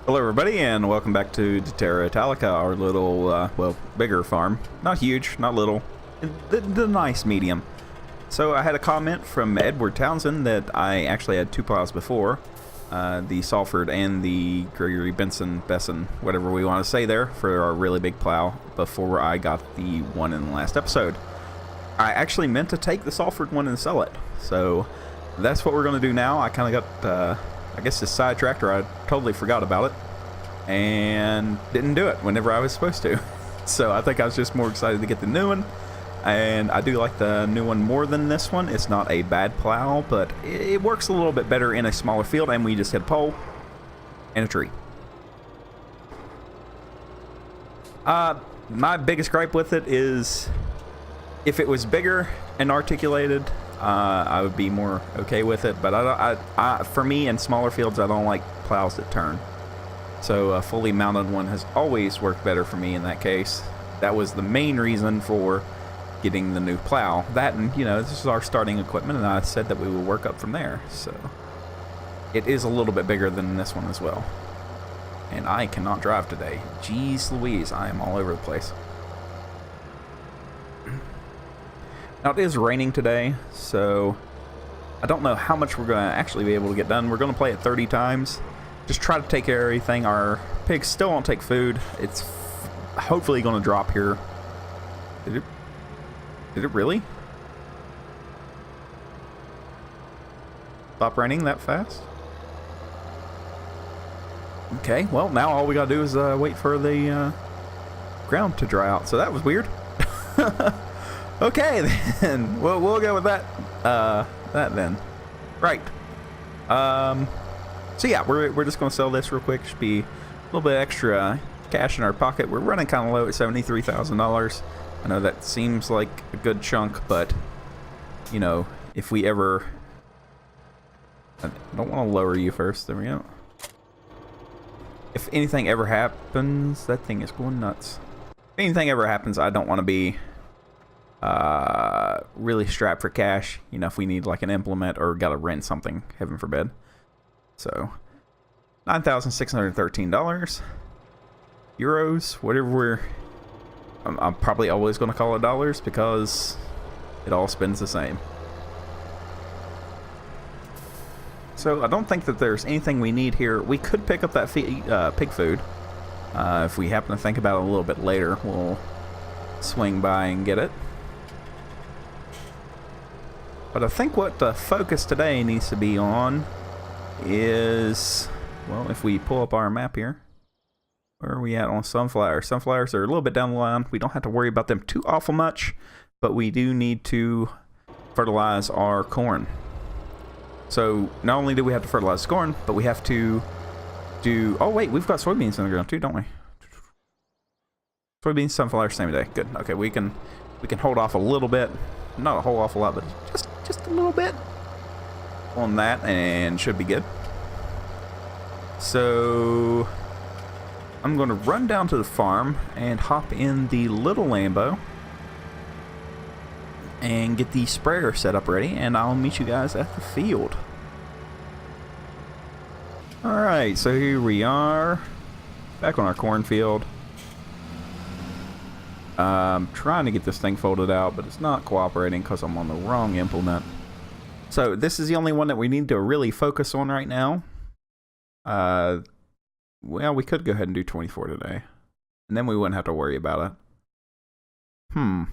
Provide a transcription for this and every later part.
Hello everybody and welcome back to Terra Italica, our little, well, bigger farm. Not huge, not little, the nice medium. So I had a comment from Edward Townsend that I actually had two plows before, the Salford and the Gregory Besson, whatever we want to say there, for our really big plow before I got the one in the last episode. I actually meant to take the Salford one and sell it, so that's what we're going to do now. I kind of got, I guess, this sidetracked, or I totally forgot about it and didn't do it whenever I was supposed to. So I think I was just more excited to get the new one, and I do like the new one more than this one. It's not a bad plow, but it works a little bit better in a smaller field, and we just hit a pole and a tree. My biggest gripe with it is if it was bigger and articulated, I would be more okay with it, but for me, in smaller fields, I don't like plows that turn. So a fully mounted one has always worked better for me in that case. That was the main reason for getting the new plow. That, and you know, this is our starting equipment, and I said that we would work up from there. So it is a little bit bigger than this one as well. And I cannot drive today. Jeez Louise, I am all over the place. Now, it is raining today, so I don't know how much we're going to actually be able to get done. We're going to play it 30 times. Just try to take care of everything. Our pigs still won't take food. It's hopefully going to drop here. Did it really? Stop raining that fast? Okay, well, now all we got to do is wait for the ground to dry out. So that was weird. Okay, then we'll go with that. That then, right? So yeah, we're just gonna sell this real quick. Should be a little bit extra cash in our pocket. We're running kind of low at $73,000. I know that seems like a good chunk, but you know, if we ever, I don't want to lower you first. There we go. If anything ever happens, that thing is going nuts. If anything ever happens, I don't want to be really strapped for cash, you know, if we need like an implement or gotta rent something, heaven forbid. So $9,613 euros, whatever I'm probably always going to call it dollars because it all spends the same. So I don't think that there's anything we need here. We could pick up that pig food if we happen to think about it a little bit later. We'll swing by and get it. But I think what the focus today needs to be on is, well, if we pull up our map here, where are we at on sunflowers? Sunflowers are a little bit down the line. We don't have to worry about them too awful much, but we do need to fertilize our corn. So not only do we have to fertilize corn, but we have to do, oh wait, we've got soybeans in the ground too, don't we? Soybeans, sunflowers, same day. Good. Okay, we can hold off a little bit. Not a whole awful lot, but just a little bit on that, and should be good. So I'm going to run down to the farm and hop in the little Lambo and get the sprayer set up ready, and I'll meet you guys at the field. Alright, so here we are back on our cornfield. Trying to get this thing folded out, but it's not cooperating because I'm on the wrong implement. So this is the only one that we need to really focus on right now. Well, we could go ahead and do 24 today, and then we wouldn't have to worry about it.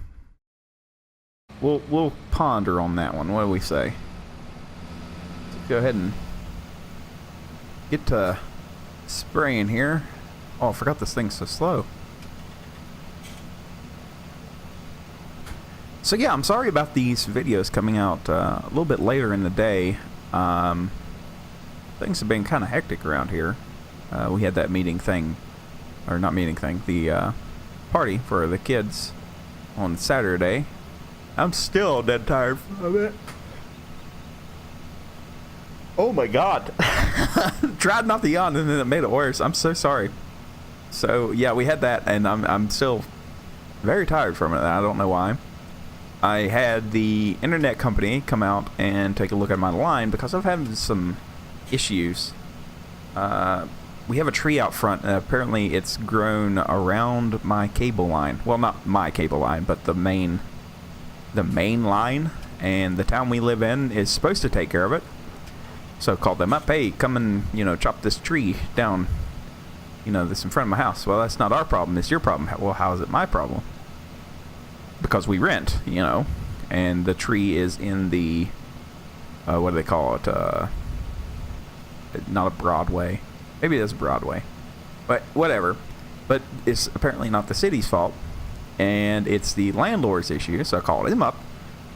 We'll ponder on that one. What do we say? Let's go ahead and get to spraying here. Oh, I forgot this thing's so slow. So yeah, I'm sorry about these videos coming out a little bit later in the day. Things have been kind of hectic around here. We had that meeting thing, or not meeting thing, the party for the kids on Saturday. I'm still dead tired of it. Oh my god. Tried not to yawn and then it made it worse. I'm so sorry. So yeah, we had that, and I'm still very tired from it. I don't know why. I had the internet company come out and take a look at my line because I've had some issues we have a tree out front, and apparently it's grown around my cable line. Well, not my cable line, but the main line. And the town we live in is supposed to take care of it. So called them up, hey, come and, you know, chop this tree down, you know, this in front of my house. Well, that's not our problem, it's your problem. Well, how is it my problem? Because we rent, you know, and the tree is in the, what do they call it? Not a Broadway. Maybe it is Broadway. But whatever. But it's apparently not the city's fault. And it's the landlord's issue. So I called him up.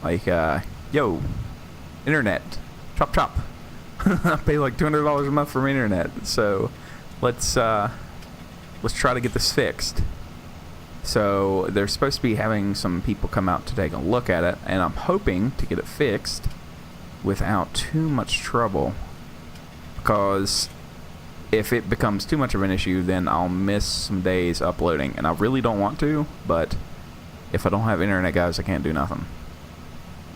Like, yo, internet, chop chop. I pay like $200 a month for my internet. So let's try to get this fixed. So they're supposed to be having some people come out to take a look at it, and I'm hoping to get it fixed without too much trouble, because if it becomes too much of an issue, then I'll miss some days uploading, and I really don't want to, but if I don't have internet, guys, I can't do nothing.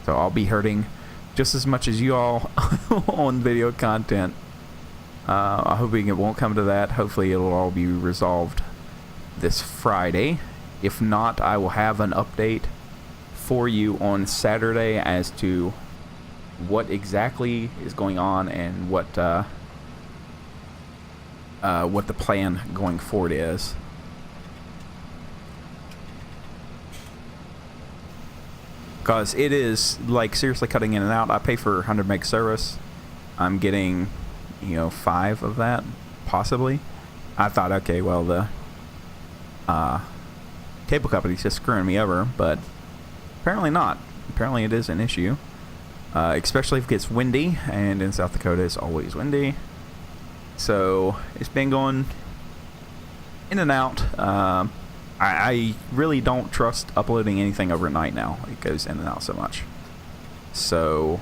So I'll be hurting just as much as you all on video content. I'm hoping it won't come to that. Hopefully it'll all be resolved this Friday. If not, I will have an update for you on Saturday as to what exactly is going on and what the plan going forward is. Because it is like seriously cutting in and out. I pay for 100 meg service. I'm getting, you know, 5 of that possibly. I thought, okay, well, the cable company's just screwing me over, but apparently not. Apparently it is an issue, especially if it gets windy, and in South Dakota it's always windy. So it's been going in and out. I really don't trust uploading anything overnight now. It goes in and out so much. So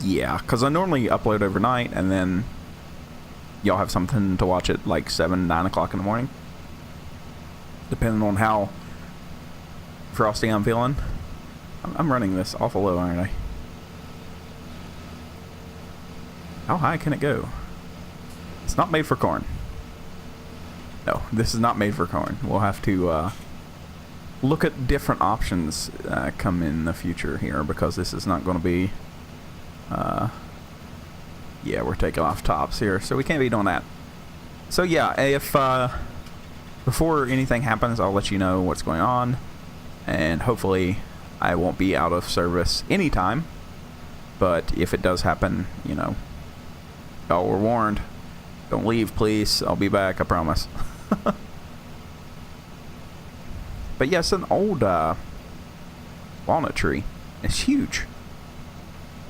yeah, because I normally upload overnight, and then y'all have something to watch at like 7, 9 o'clock in the morning, depending on how frosty I'm feeling. I'm running this awful low, aren't I? How high can it go? It's not made for corn. No, this is not made for corn. We'll have to look at different options come in the future here, because this is not going to be... yeah, we're taking off tops here, so we can't be doing that. So yeah, if before anything happens, I'll let you know what's going on, and hopefully I won't be out of service anytime. But if it does happen, you know, y'all were warned. Don't leave, please. I'll be back, I promise. But yes, an old walnut tree. It's huge.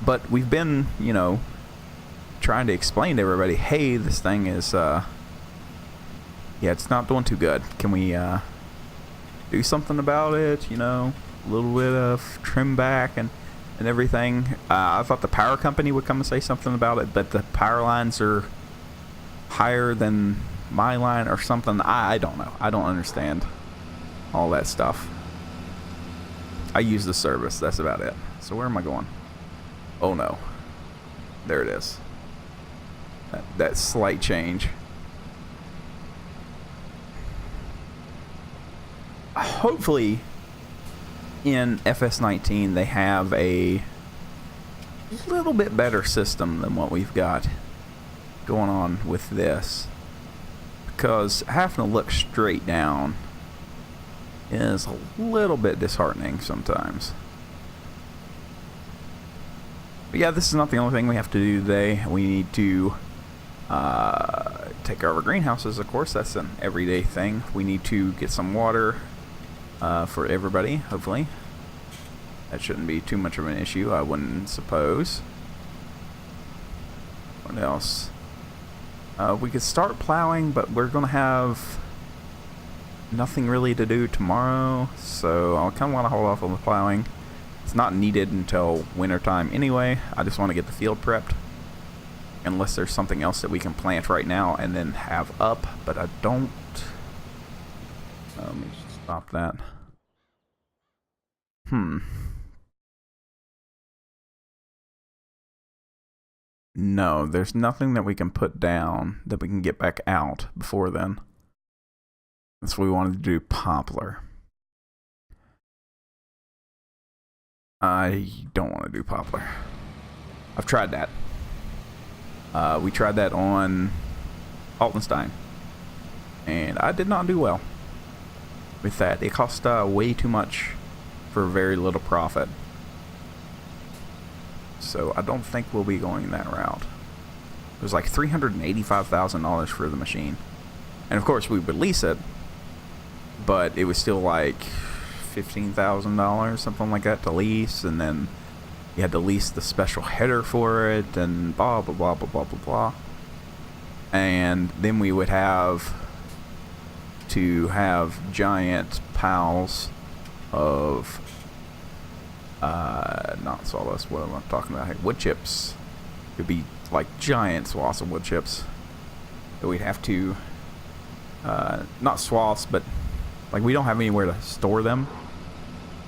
But we've been, you know, trying to explain to everybody, hey, this thing is, yeah, it's not doing too good. Can we do something about it? You know, a little bit of trim back and everything. I thought the power company would come and say something about it, but the power lines are higher than my line or something. I don't know. I don't understand all that stuff. I use the service. That's about it. So where am I going? Oh no. There it is. That slight change. Hopefully in FS19 they have a little bit better system than what we've got going on with this, because having to look straight down is a little bit disheartening sometimes. But yeah, this is not the only thing we have to do today. We need to take care of our greenhouses, of course. That's an everyday thing. We need to get some water for everybody, hopefully. That shouldn't be too much of an issue, I wouldn't suppose. What else? We could start plowing, but we're going to have nothing really to do tomorrow, so I kind of want to hold off on the plowing. It's not needed until wintertime anyway. I just want to get the field prepped, unless there's something else that we can plant right now and then have up, but I don't... let me just stop that. No, there's nothing that we can put down that we can get back out before then. That's what we wanted to do, poplar. I don't want to do poplar. I've tried that. We tried that on Altenstein, and I did not do well with that. It cost way too much for very little profit. So I don't think we'll be going that route. It was like $385,000 for the machine. And of course we would lease it, but it was still like $15,000, something like that to lease, and then you had to lease the special header for it, and blah blah blah blah blah blah blah. And then we would have to have giant piles of not sawdust, what am I talking about here? Wood chips. It'd be like giant swaths of wood chips that we'd have to not swaths, but like we don't have anywhere to store them,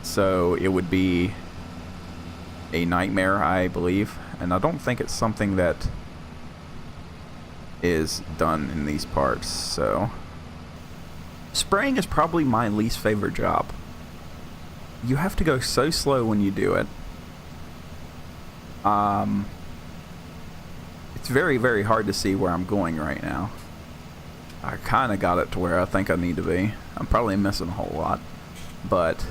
so it would be a nightmare, I believe. And I don't think it's something that is done in these parts. So spraying is probably my least favorite job. You have to go so slow when you do it. It's very, very hard to see where I'm going right now. I kind of got it to where I think I need to be. I'm probably missing a whole lot, but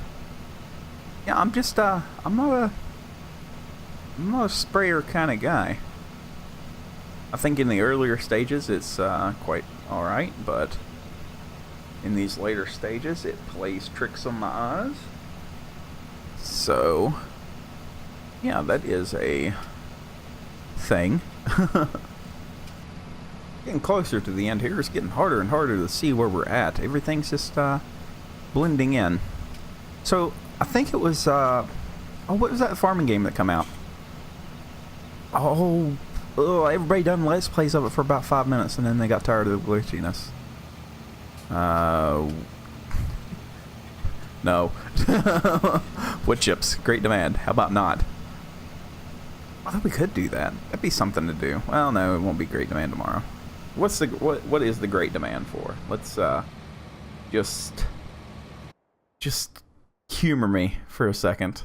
yeah, I'm just I'm not a sprayer kind of guy. I think in the earlier stages it's quite alright, but in these later stages it plays tricks on my eyes. So yeah, that is a thing. Getting closer to the end here. It's getting harder and harder to see where we're at. Everything's just blending in. So I think it was oh, what was that farming game that come out? Oh, everybody done let's plays of it for about 5 minutes, and then they got tired of the glitchiness. No. Wood chips, great demand. How about not? I thought we could do that. That'd be something to do. Well, no, it won't be great demand tomorrow. What's the what is the great demand for? Let's just humor me for a second.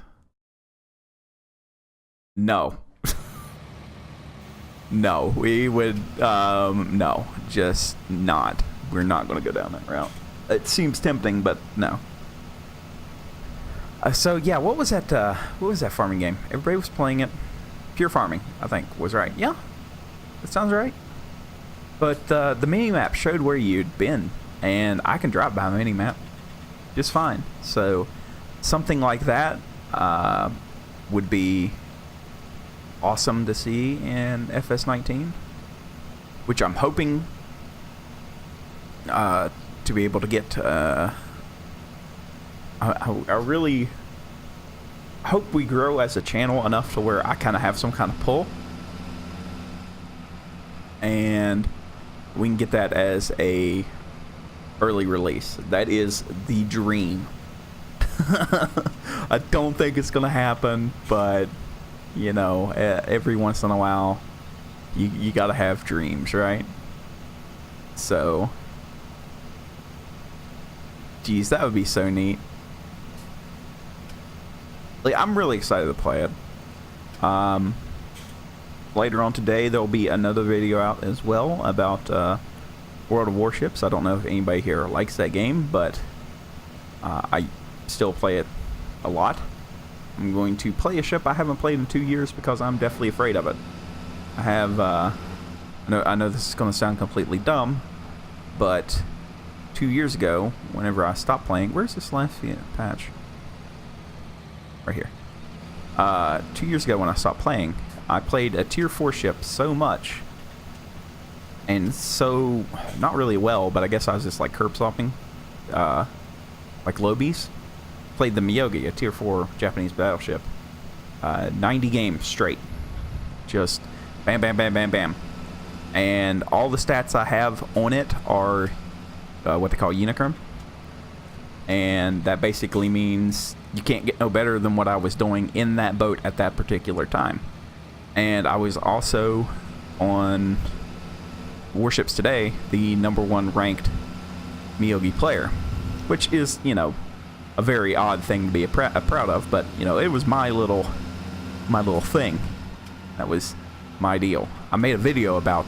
No. No, we would no, just not. We're not going to go down that route. It seems tempting, but no. So yeah, what was that farming game? Everybody was playing it. Pure Farming, I think, was right. Yeah, that sounds right. But the mini-map showed where you'd been, and I can drive by the mini-map just fine. So something like that would be awesome to see in FS19, which I'm hoping to be able to get. I really hope we grow as a channel enough to where I kind of have some kind of pull, and we can get that as a early release. That is the dream. I don't think it's gonna happen, but you know, every once in a while you gotta have dreams, right? So geez, that would be so neat. Like, I'm really excited to play it. Later on today, there'll be another video out as well about World of Warships. I don't know if anybody here likes that game, but I still play it a lot. I'm going to play a ship I haven't played in 2 years because I'm deathly afraid of it. I have, I know this is going to sound completely dumb, but 2 years ago, whenever I stopped playing, where's this last patch? Right here. 2 years ago when I stopped playing, I played a tier 4 ship so much, and so not really well, but I guess I was just like curb stomping, like Lobies. Played the Miyogi, a tier 4 Japanese battleship. 90 games straight, just bam bam bam bam bam, and all the stats I have on it are what they call Unicron, and that basically means you can't get no better than what I was doing in that boat at that particular time. And I was also on Warships Today, the #1 ranked Miyogi player, which is, you know, a very odd thing to be proud of, but, you know, it was my little thing. That was my deal. I made a video about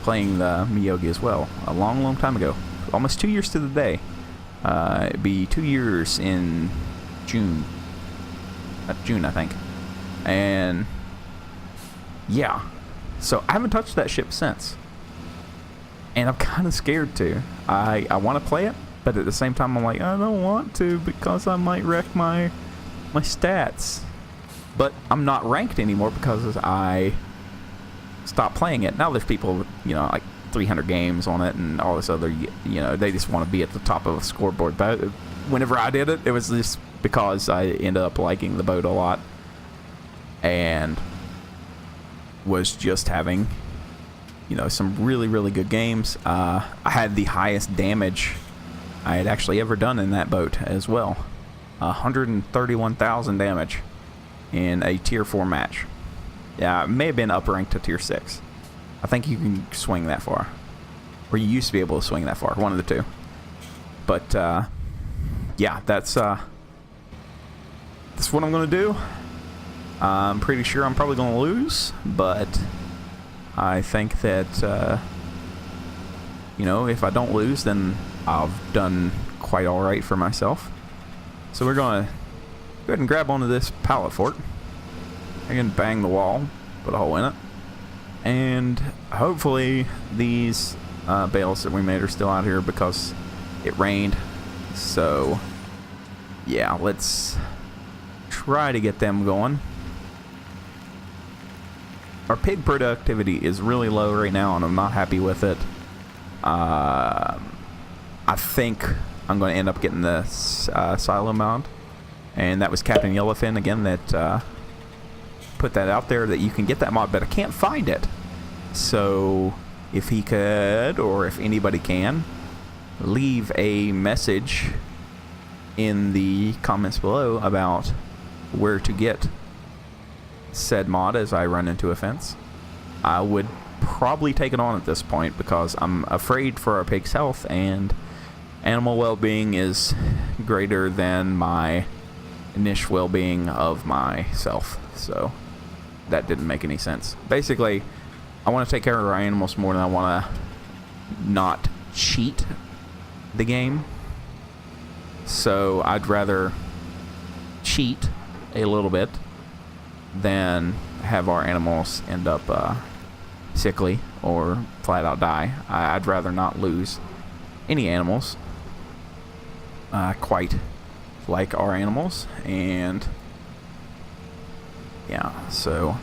playing the Miyogi as well a long time ago, almost 2 years to the day. It'd be 2 years in June, I think. And yeah, so I haven't touched that ship since, and I'm kind of scared to. I want to play it, but at the same time I'm like, I don't want to because I might wreck my stats. But I'm not ranked anymore because I stopped playing it. Now there's people, you know, like 300 games on it and all this other, you know, they just want to be at the top of a scoreboard. But whenever I did it, it was just because I ended up liking the boat a lot and was just having, you know, some really good games. I had the highest damage I had actually ever done in that boat as well. 131,000 damage in a tier 4 match. Yeah, it may have been up ranked to tier 6. I think you can swing that far, or you used to be able to swing that far, one of the two. But yeah, that's what I'm gonna do. I'm pretty sure I'm probably gonna lose, but I think that you know, if I don't lose, then I've done quite all right for myself. So we're gonna go ahead and grab onto this pallet fort. I can bang the wall, put a hole in it, and hopefully these bales that we made are still out here because it rained. So yeah, let's try to get them going. Our pig productivity is really low right now, and I'm not happy with it. I think I'm going to end up getting the silo mount, and that was Captain Yellowfin again that put that out there that you can get that mod, but I can't find it. So if he could, or if anybody can, leave a message in the comments below about where to get said mod as I run into a fence, I would probably take it on at this point because I'm afraid for our pig's health, and animal well-being is greater than my initial well-being of myself. So that didn't make any sense. Basically, I want to take care of our animals more than I want to not cheat the game. So I'd rather cheat a little bit than have our animals end up sickly or flat out die. I'd rather not lose any animals quite like our animals. And yeah, so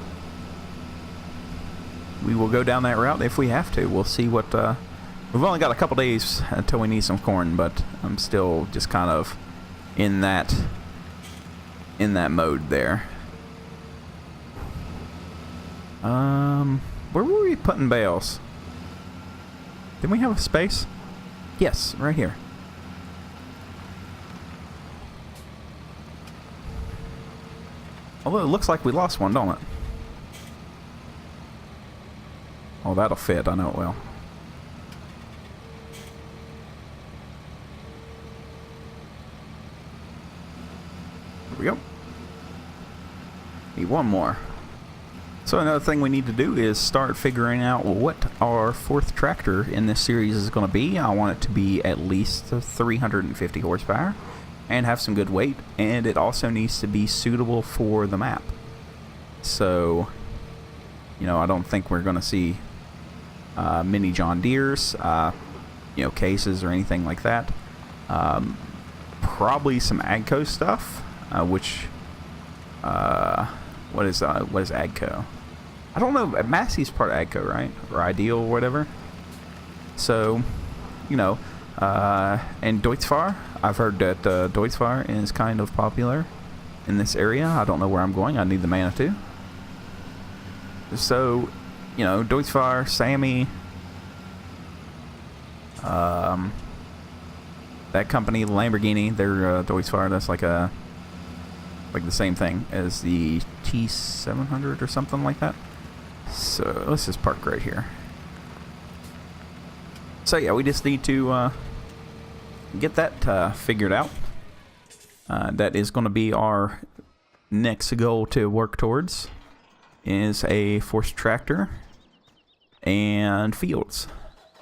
we will go down that route if we have to. We'll see what we've only got a couple days until we need some corn, but I'm still just kind of in that mode there. Where were we putting bales? Didn't we have a space? Yes, right here. Although it looks like we lost one, don't it? Oh, that'll fit. I know it will. There we go. Need one more. So another thing we need to do is start figuring out what our fourth tractor in this series is going to be. I want it to be at least 350 horsepower and have some good weight, and it also needs to be suitable for the map. So, you know, I don't think we're going to see mini John Deeres, you know, cases or anything like that. Probably some Agco stuff, which what is Agco? I don't know. Massey's part of Agco, right? Or Ideal or whatever. So, you know, and Deutzfahr. I've heard that Deutzfahr is kind of popular in this area. I don't know where I'm going. I need the Manitou. So, you know, Deutzfahr, Sammy, that company, Lamborghini, they're Deutzfahr. That's like a like the same thing as the T700 or something like that. So let's just park right here. So yeah, we just need to get that figured out. That is going to be our next goal to work towards, is a force tractor and fields.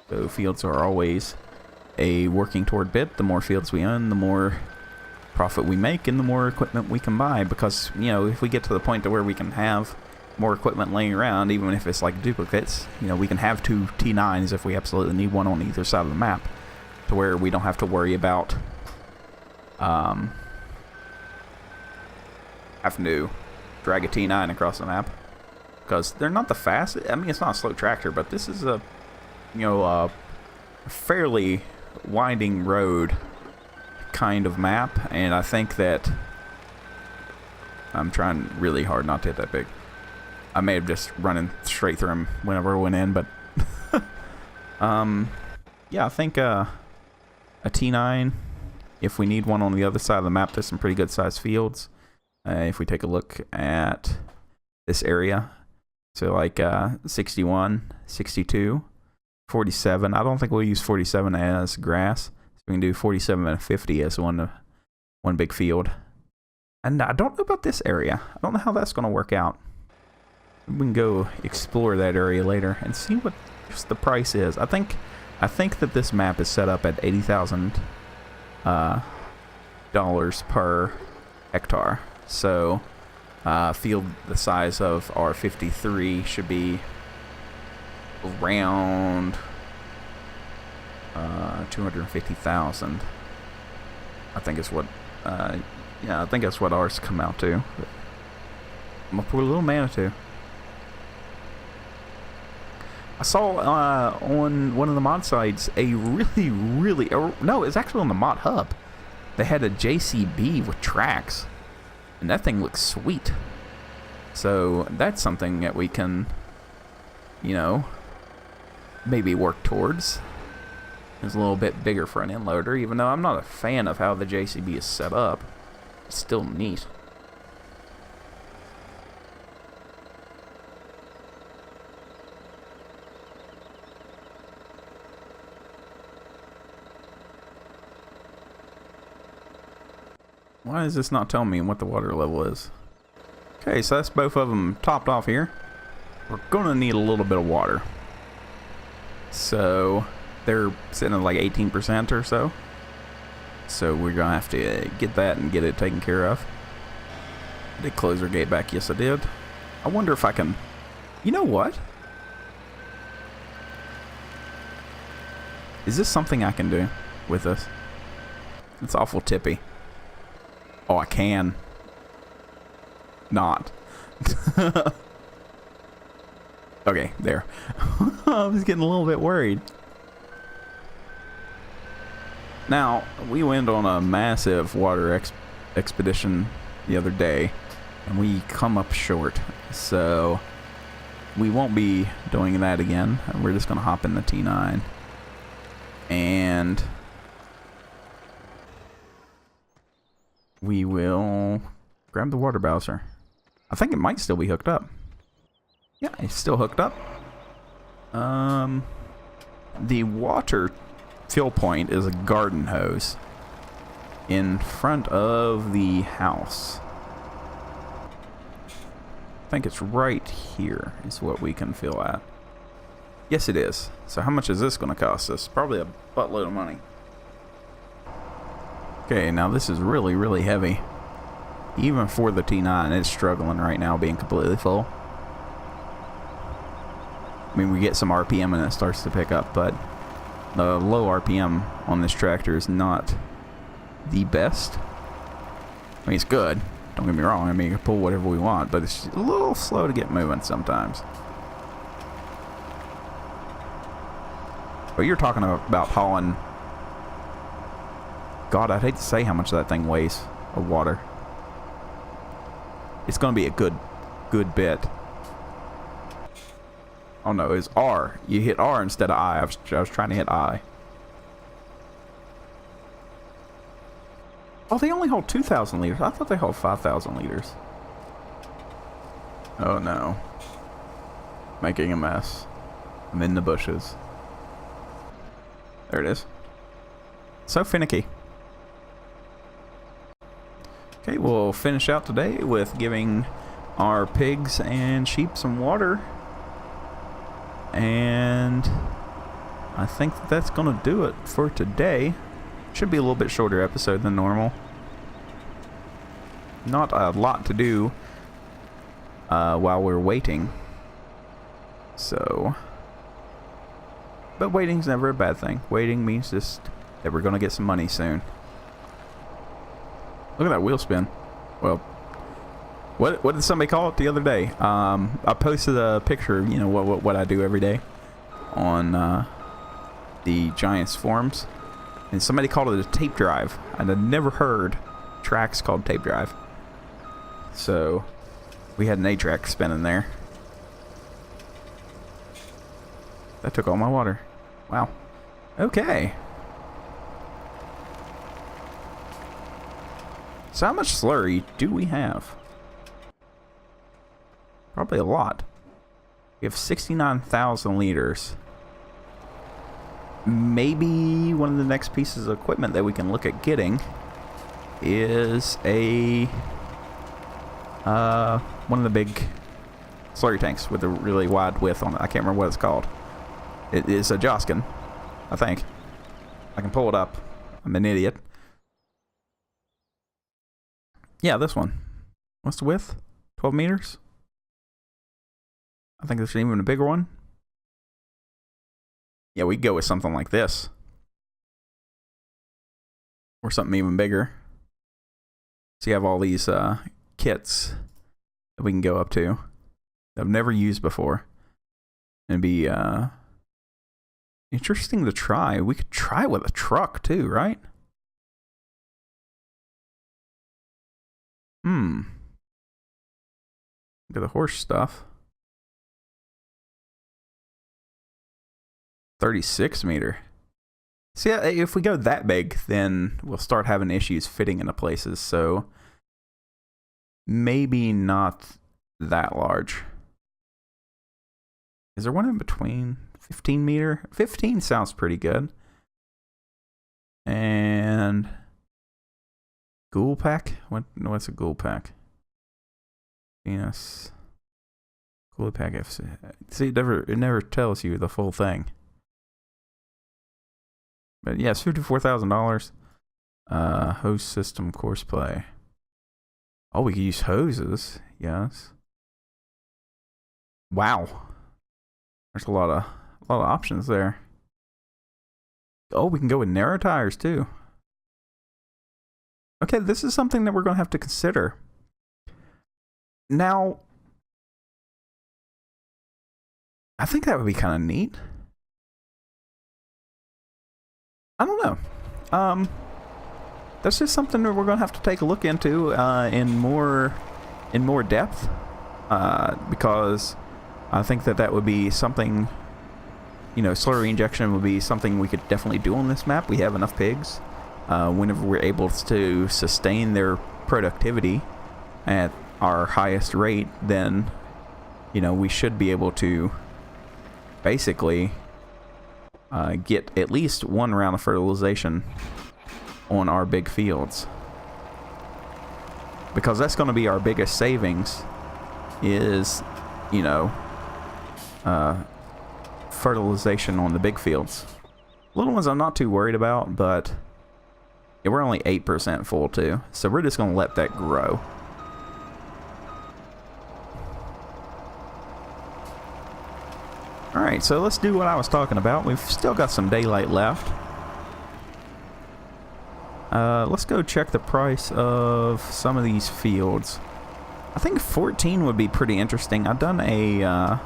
So fields are always a working toward bit. The more fields we own, the more profit we make and the more equipment we can buy, because, you know, if we get to the point to where we can have more equipment laying around, even if it's like duplicates, you know, we can have 2 T9s if we absolutely need one on either side of the map, to where we don't have to worry about having to drag a T9 across the map, because they're not the fastest. I mean, it's not a slow tractor, but this is a, you know, a fairly winding road kind of map, and I think that I'm trying really hard not to hit that big. I may have just running straight through him whenever I went in, but yeah, I think a T9, if we need one on the other side of the map, there's some pretty good sized fields. If we take a look at this area, so like 61, 62, 47. I don't think we'll use 47 as grass. So we can do 47 and 50 as one big field. And I don't know about this area. I don't know how that's going to work out. We can go explore that area later and see what the price is. I think that this map is set up at $80,000 per hectare. So field the size of our 53 should be around 250,000. I think is what yeah, I think that's what ours come out to. I'm gonna put a little Manitou. I saw on one of the mod sites a really no, it's actually on the mod hub. They had a JCB with tracks, and that thing looks sweet. So that's something that we can, you know, maybe work towards. It's a little bit bigger for an inloader, even though I'm not a fan of how the JCB is set up. It's still neat. Why is this not telling me what the water level is? Okay, so that's both of them topped off here. We're gonna need a little bit of water. So they're sitting at like 18% or so. So we're gonna have to get that and get it taken care of. Did close our gate back? Yes, I did. I wonder if I can. You know what? Is this something I can do with this? It's awful tippy. Oh, I can. Not. Okay, there. I was getting a little bit worried. Now, we went on a massive water expedition the other day, and we come up short. So, we won't be doing that again. We're just going to hop in the T9. And we will grab the water bowser. I think it might still be hooked up. Yeah, it's still hooked up. The water fill point is a garden hose in front of the house. I think it's right here is what we can fill at. Yes, it is. So how much is this going to cost us? Probably a buttload of money. Okay, now this is really heavy. Even for the T9, it's struggling right now being completely full. I mean, we get some RPM and it starts to pick up, but the low RPM on this tractor is not the best. I mean, it's good. Don't get me wrong. I mean, you can pull whatever we want, but it's a little slow to get moving sometimes. But you're talking about hauling. God, I'd hate to say how much that thing weighs of water. It's going to be a good bit. Oh no, it's R. You hit R instead of I. I was trying to hit I. Oh, they only hold 2,000 liters. I thought they hold 5,000 liters. Oh no. Making a mess. I'm in the bushes. There it is. So finicky. Okay, we'll finish out today with giving our pigs and sheep some water. And I think that's going to do it for today. Should be a little bit shorter episode than normal. Not a lot to do while we're waiting. So, but waiting's never a bad thing. Waiting means just that we're going to get some money soon. Look at that wheel spin. Well, what did somebody call it the other day? I posted a picture, you know, what I do every day on the Giants forums, and somebody called it a tape drive, and I'd never heard tracks called tape drive. So we had an 8-track spinning there. That took all my water. Wow. Okay. So how much slurry do we have? Probably a lot. We have 69,000 liters. Maybe one of the next pieces of equipment that we can look at getting is a one of the big slurry tanks with a really wide width on it. I can't remember what it's called. It is a Joskin, I think. I can pull it up. I'm an idiot. Yeah, this one. What's the width? 12 meters? I think there's even a bigger one. Yeah, we go with something like this. Or something even bigger. So you have all these kits that we can go up to that I've never used before. It'd be interesting to try. We could try with a truck too, right? Look at the horse stuff. 36 meter. See, if we go that big, then we'll start having issues fitting into places. So maybe not that large. Is there one in between? 15 meter? 15 sounds pretty good. And ghoul pack? What's a ghoul pack? Venus. Ghoul pack FC. See, it never tells you the full thing. But yes, $54,000. Hose system course play. Oh, we can use hoses. Yes. Wow. There's a lot of options there. Oh, we can go with narrow tires too. Okay, this is something that we're going to have to consider. Now, I think that would be kind of neat. I don't know. That's just something that we're going to have to take a look into in more depth, because I think that would be something. You know, slurry injection would be something we could definitely do on this map. We have enough pigs. Whenever we're able to sustain their productivity at our highest rate, then, you know, we should be able to basically get at least one round of fertilization on our big fields. Because that's going to be our biggest savings is, you know, fertilization on the big fields. Little ones I'm not too worried about, but yeah, we're only 8% full too, so we're just going to let that grow. Alright, so let's do what I was talking about. We've still got some daylight left. Let's go check the price of some of these fields. I think 14 would be pretty interesting. I've done a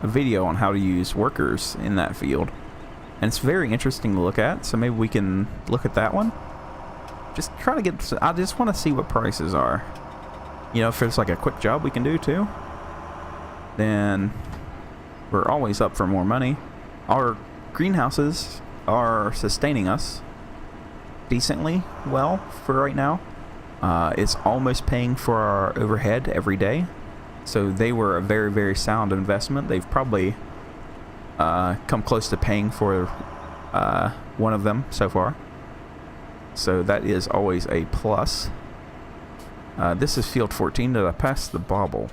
video on how to use workers in that field, and it's very interesting to look at, so maybe we can look at that one. Just try to get, I just want to see what prices are. You know, if there's like a quick job we can do too, then we're always up for more money. Our greenhouses are sustaining us decently well for right now. It's almost paying for our overhead every day. So they were a very, very sound investment. They've probably come close to paying for one of them so far. So that is always a plus. This is field 14. Did I pass the bobble?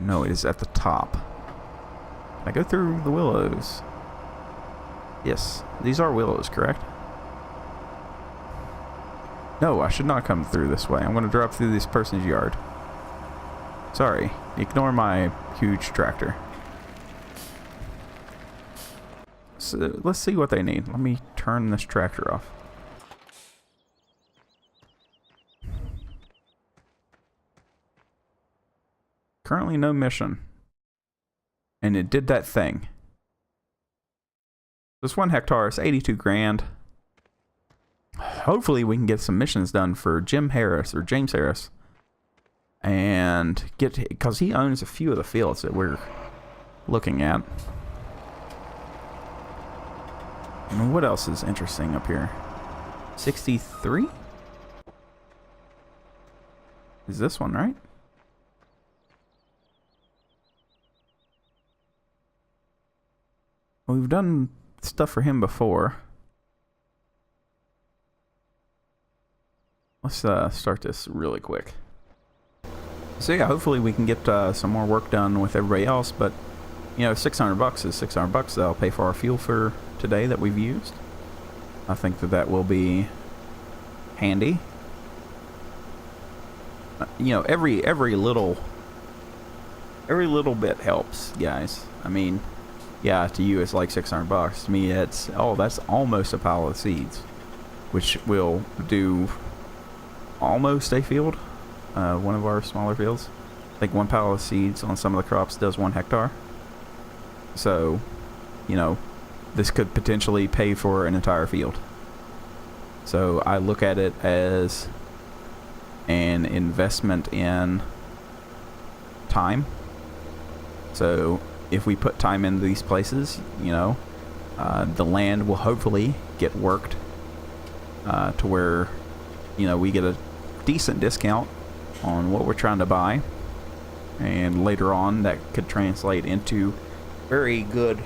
No, it is at the top. Can I go through the willows? Yes, these are willows, correct? No, I should not come through this way. I'm going to drop through this person's yard. Sorry, ignore my huge tractor. So let's see what they need. Let me turn this tractor off. Currently no mission. And it did that thing. This 1 hectare is 82 grand. Hopefully we can get some missions done for Jim Harris or James Harris. And get, because he owns a few of the fields that we're looking at. And what else is interesting up here? 63? Is this one, right? We've done stuff for him before. Let's start this really quick. So yeah, hopefully we can get some more work done with everybody else, but you know, 600 bucks is 600 bucks. That'll pay for our fuel for today that we've used. I think that that will be handy. You know, every little bit helps, guys. I mean, yeah, to you it's like 600 bucks. To me, it's, oh, that's almost a pile of seeds, which will do almost a field. One of our smaller fields. I think 1 pile of seeds on some of the crops does 1 hectare. So, you know, this could potentially pay for an entire field. So I look at it as an investment in time. So if we put time into these places, you know, the land will hopefully get worked to where, you know, we get a decent discount on what we're trying to buy, and later on that could translate into very good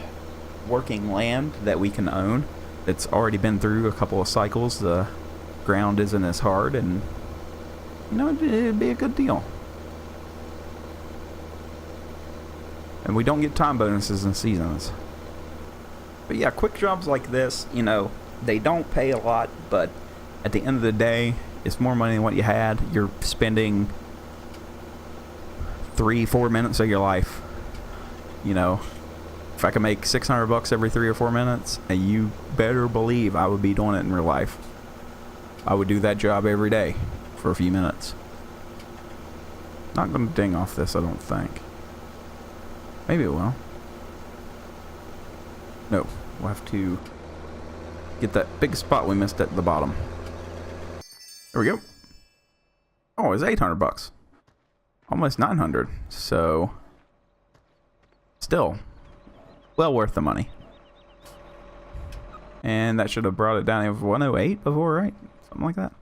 working land that we can own. It's already been through a couple of cycles. The ground isn't as hard, and you know, it'd be a good deal. And we don't get time bonuses in seasons. But yeah, quick jobs like this, you know, they don't pay a lot, but at the end of the day, it's more money than what you had. You're spending 3-4 minutes of your life. You know, if I could make 600 bucks every 3 or 4 minutes, and you better believe I would be doing it in real life. I would do that job every day for a few minutes. Not gonna ding off this, I don't think. Maybe it will. No, we'll have to get that big spot we missed at the bottom. There we go. Oh, it's 800 bucks. Almost 900. So, still, well worth the money. And that should have brought it down to 108 before, right? Something like that.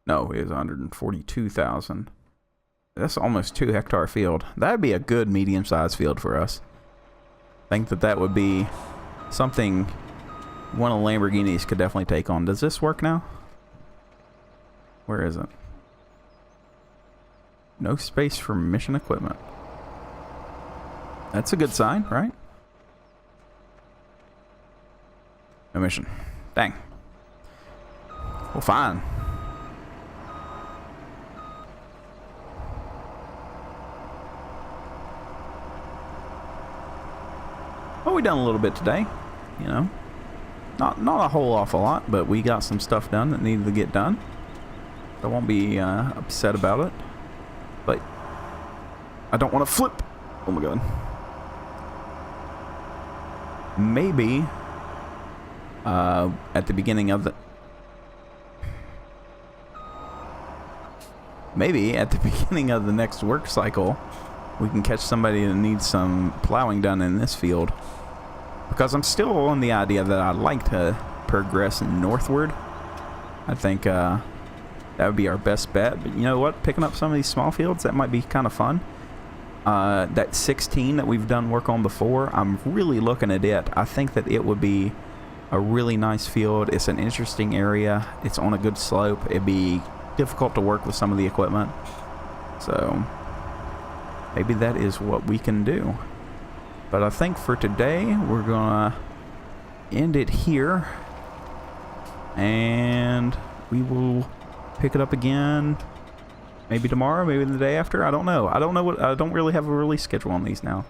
No, it was 142,000. That's almost 2 hectare field. That'd be a good medium-sized field for us. I think that that would be something one of the Lamborghinis could definitely take on. Does this work now? Where is it? No space for mission equipment. That's a good sign, right? No mission. Dang. Well, fine. Well, we done a little bit today, you know. Not a whole awful lot, but we got some stuff done that needed to get done. I won't be upset about it, but I don't want to flip. Oh my god. Maybe at the beginning of the next work cycle, we can catch somebody that needs some plowing done in this field. Because I'm still on the idea that I'd like to progress northward. I think that would be our best bet. But you know what? Picking up some of these small fields, that might be kind of fun. That 16 that we've done work on before, I'm really looking at it. I think that it would be a really nice field. It's an interesting area. It's on a good slope. It'd be difficult to work with some of the equipment. So maybe that is what we can do. But I think for today, we're gonna end it here. And we will pick it up again maybe tomorrow, maybe the day after. I don't know. I don't really have a release schedule on these now.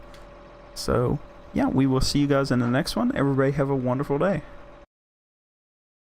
So yeah, we will see you guys in the next one. Everybody have a wonderful day.